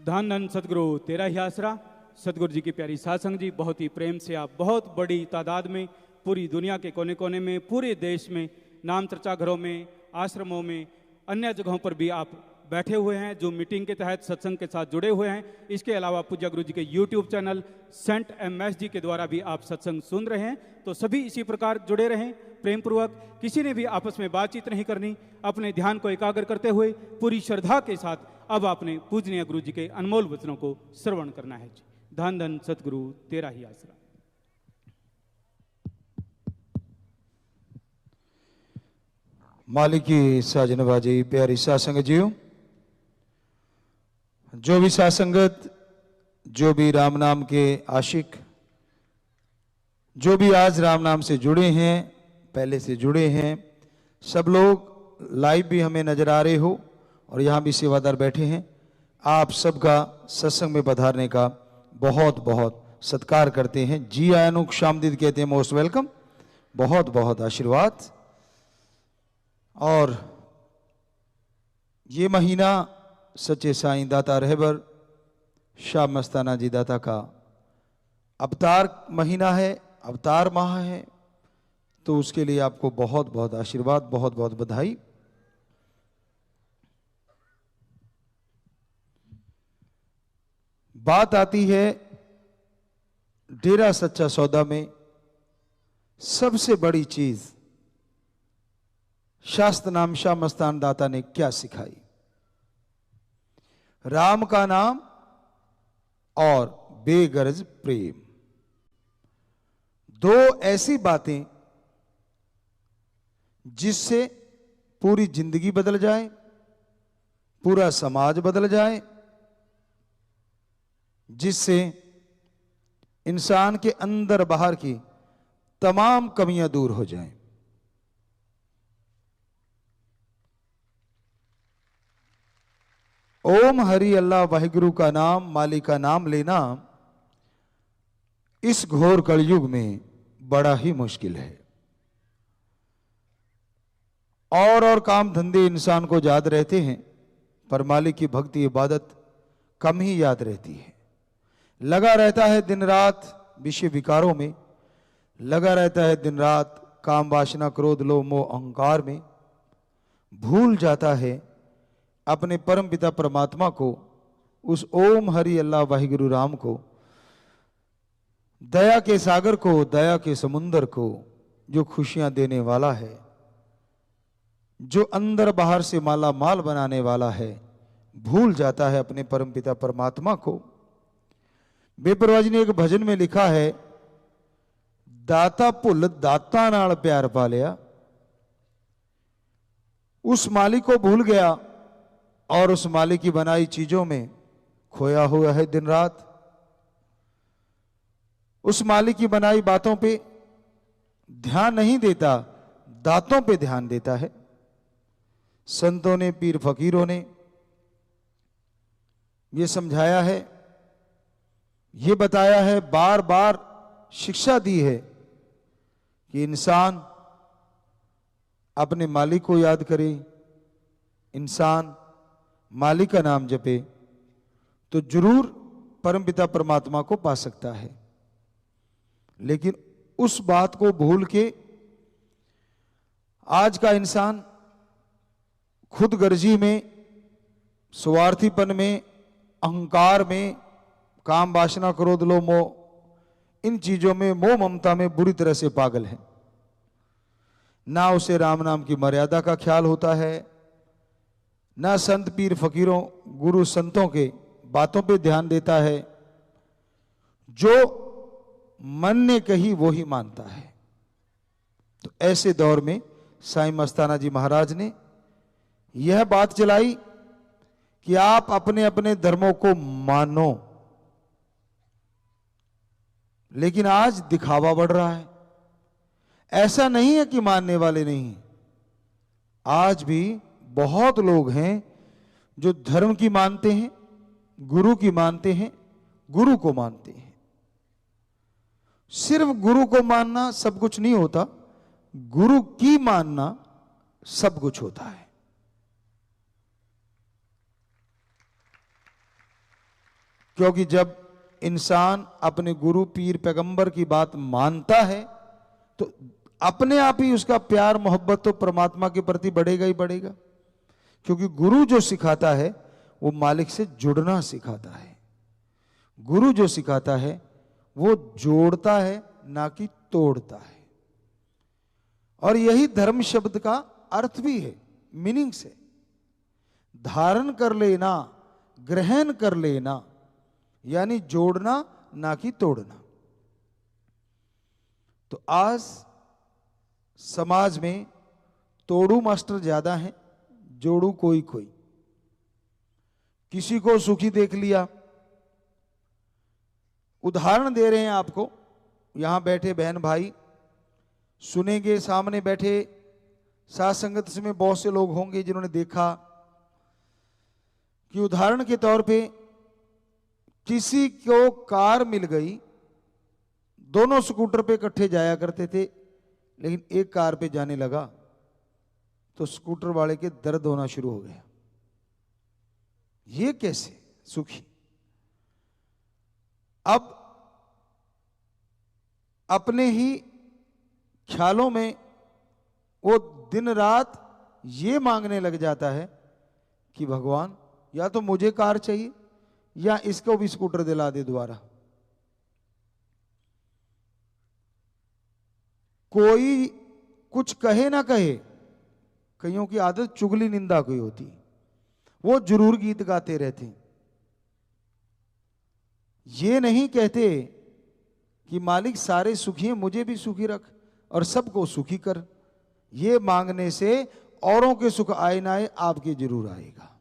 धन धन सदगुरु तेरा ही आसरा। सदगुरु जी की प्यारी साधसंग जी, बहुत ही प्रेम से आप बहुत बड़ी तादाद में पूरी दुनिया के कोने कोने में, पूरे देश में, नाम चर्चा घरों में, आश्रमों में, अन्य जगहों पर भी आप बैठे हुए हैं जो मीटिंग के तहत सत्संग के साथ जुड़े हुए हैं। इसके अलावा पूज्य गुरु जी के YouTube चैनल सेंट MS जी के द्वारा भी आप सत्संग सुन रहे हैं। तो सभी इसी प्रकार जुड़े रहें प्रेम पूर्वक। किसी ने भी आपस में बातचीत नहीं करनी, अपने ध्यान को एकाग्र करते हुए पूरी श्रद्धा के साथ अब आपने पूजनीय गुरु जी के अनमोल वचनों को श्रवण करना है। धन धन सतगुरु तेरा ही आसरा। मालिकी साजनबाजी प्यारी सासंग जीव, जो भी सासंगत, जो भी राम नाम के आशिक, जो भी आज राम नाम से जुड़े हैं, पहले से जुड़े हैं, सब लोग लाइव भी हमें नजर आ रहे हो और यहाँ भी सेवादार बैठे हैं, आप सबका सत्संग में पधारने का बहुत बहुत सत्कार करते हैं। जी आयानुक शामदीद कहते हैं मोस्ट वेलकम, बहुत बहुत आशीर्वाद। और ये महीना सच्चे साईं दाता रहबर शाह मस्ताना जी दाता का अवतार महीना है, अवतार माह है, तो उसके लिए आपको बहुत बहुत आशीर्वाद, बहुत बहुत बधाई। बात आती है डेरा सच्चा सौदा में सबसे बड़ी चीज शास्त्र नाम शाह मस्तान दाता ने क्या सिखाई। राम का नाम और बेगरज प्रेम, दो ऐसी बातें जिससे पूरी जिंदगी बदल जाए, पूरा समाज बदल जाए, जिससे इंसान के अंदर बाहर की तमाम कमियां दूर हो जाएं। ओम हरि अल्लाह वाहिगुरु का नाम, मालिक का नाम लेना इस घोर कलयुग में बड़ा ही मुश्किल है। और काम धंधे इंसान को याद रहते हैं, पर मालिक की भक्ति इबादत कम ही याद रहती है। लगा रहता है दिन रात विषय विकारों में, लगा रहता है दिन रात काम वासना क्रोध लोभ मोह अहंकार में, भूल जाता है अपने परम पिता परमात्मा को, उस ओम हरि अल्लाह वाहिगुरु राम को, दया के सागर को, दया के समुंदर को, जो खुशियां देने वाला है, जो अंदर बाहर से माला माल बनाने वाला है। भूल जाता है अपने परम पिता परमात्मा को। बेपरवाह जी ने एक भजन में लिखा है, दाता भुल दाता नाल प्यार पा लिया। उस मालिक को भूल गया और उस मालिक की बनाई चीजों में खोया हुआ है दिन रात। उस मालिक की बनाई बातों पे ध्यान नहीं देता, दातों पे ध्यान देता है। संतों ने, पीर फकीरों ने ये समझाया है, ये बताया है, बार बार शिक्षा दी है कि इंसान अपने मालिक को याद करे, इंसान मालिक का नाम जपे तो जरूर परमपिता परमात्मा को पा सकता है। लेकिन उस बात को भूल के आज का इंसान खुद गर्जी में, स्वार्थीपन में, अहंकार में, काम वासना क्रोध लोभ मोह, इन चीजों में, मोह ममता में बुरी तरह से पागल है। ना उसे राम नाम की मर्यादा का ख्याल होता है, ना संत पीर फकीरों गुरु संतों के बातों पे ध्यान देता है। जो मन ने कही वो ही मानता है। तो ऐसे दौर में साईं मस्ताना जी महाराज ने यह बात चलाई कि आप अपने अपने धर्मों को मानो। लेकिन आज दिखावा बढ़ रहा है। ऐसा नहीं है कि मानने वाले नहीं, आज भी बहुत लोग हैं जो धर्म की मानते हैं, गुरु की मानते हैं, गुरु को मानते हैं। सिर्फ गुरु को मानना सब कुछ नहीं होता, गुरु की मानना सब कुछ होता है। क्योंकि जब इंसान अपने गुरु पीर पैगंबर की बात मानता है तो अपने आप ही उसका प्यार मोहब्बत तो परमात्मा के प्रति बढ़ेगा ही बढ़ेगा। क्योंकि गुरु जो सिखाता है वो मालिक से जुड़ना सिखाता है। गुरु जो सिखाता है वो जोड़ता है, ना कि तोड़ता है। और यही धर्म शब्द का अर्थ भी है, मीनिंग से धारण कर लेना, ग्रहण कर लेना, यानी जोड़ना ना कि तोड़ना। तो आज समाज में तोड़ू मास्टर ज्यादा हैं, जोड़ू कोई कोई। किसी को सुखी देख लिया। उदाहरण दे रहे हैं आपको, यहां बैठे बहन भाई सुनेंगे, सामने बैठे साथ संगत में बहुत से लोग होंगे जिन्होंने देखा कि उदाहरण के तौर पे किसी को कार मिल गई, दोनों स्कूटर पे इकट्ठे जाया करते थे, लेकिन एक कार पे जाने लगा तो स्कूटर वाले के दर्द होना शुरू हो गया। ये कैसे सुखी? अब अपने ही ख्यालों में वो दिन रात ये मांगने लग जाता है कि भगवान या तो मुझे कार चाहिए या इसको भी स्कूटर दिला दे दोबारा। कोई कुछ कहे ना कहे, कईयों की आदत चुगली निंदा कोई होती, वो जरूर गीत गाते रहते। ये नहीं कहते कि मालिक सारे सुखी हैं, मुझे भी सुखी रख और सबको सुखी कर। ये मांगने से औरों के सुख आए ना आए, आपके जरूर आएगा।